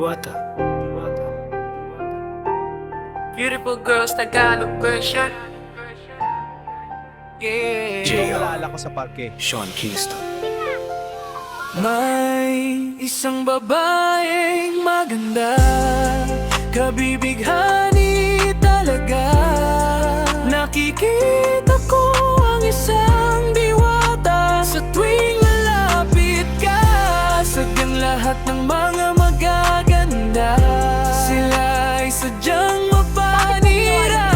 Diwata. Beautiful girls, Tagalog version. Yeah. JR. Naalala ko sa parke. Sean Kingston. May isang babaeng maganda, kabibighani talaga. Nakikita ko ang isang diwata sa tuwing lalapit ka. Sadyang lahat ng mga magaganda, sila ay sadyang mapanira.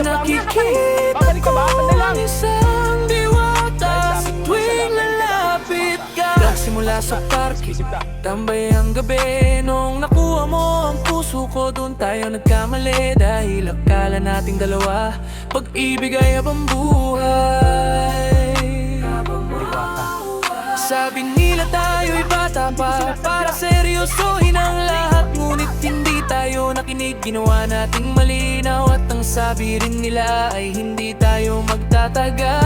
Nakikita ko ang isang diwata sa tuwing lalapit ka. Simula sa parke, tambay ang gabi. Nung nakuha mo ang puso ko, doon tayo nagkamali. Dahil akala nating dalawa, pag-ibig ay habang buhay. Sabi nila tayo'y bata pa, para seryosohin ang lahat. Ngunit hindi tayo nakinig, ginawa nating malinaw. At ang sabi rin nila ay hindi tayo magtatagal.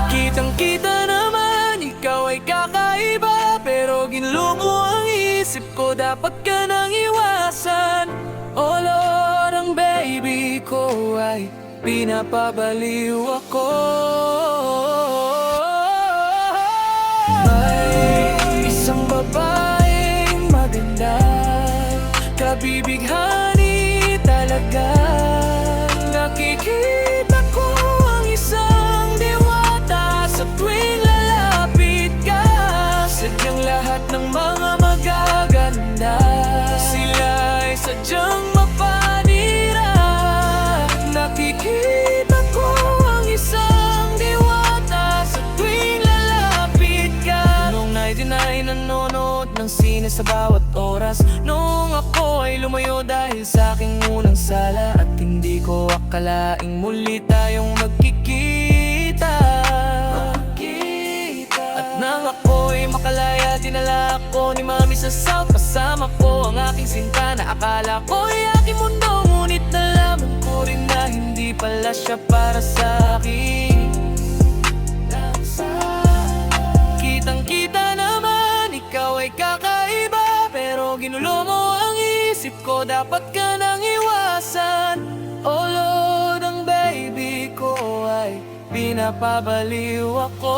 Kitang-kita naman, ikaw ay kakaiba. Pero ginlo mo ang isip ko, dapat ka nang iwasan. Oh Lord, ang baby ko ay pinapabaliw ako. May isang babaeng maganda, kabibighani talaga. Nakikita ko ang isang diwata sa tuwing lalapit ka. Sadyang lahat ng mga magaganda, sila ay sadyang mapanira. Nakikita ko ang isang diwata sa tuwing lalapit ka. Noong 99 nanonood ng sine sa bawat oras. Noong ako ay lumayo dahil sa aking unang sala. At hindi ko akalaing muli tayong magkikita. At nang ako'y makalaya, dinala ako ni Mami sa South. Kasama ko ang aking sinta na akala ko'y aking mundo. Ngunit nalaman ko rin na hindi pala siya para sa akin. Kitang-kita naman, ikaw ay kakaiba. Pero ginulo mo ang isip ko, dapat ka nang iwasan. Oh Lord, ang baby ko ay pinapabaliw ako.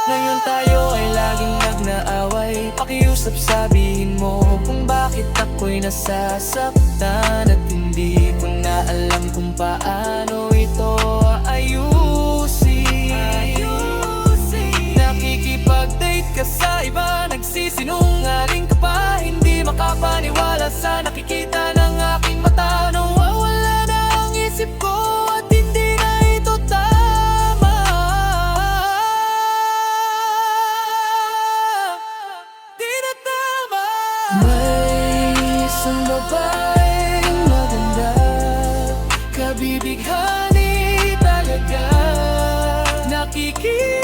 Ngayon tayo ay laging nag-aaway. Pakiusap, sabihin mo kung bakit ako'y nasasaktan. At hindi ko na alam kung paano ito ayusin. Nakikipag-date ka sa iba, nagsisinungaling ka pa. Hindi makapaniwala sa nakikita ng aking mata. Nawawala na ang isip ko at hindi na ito tama. Di na tama. May isang babaeng maganda, kabibighani talaga. Nakikita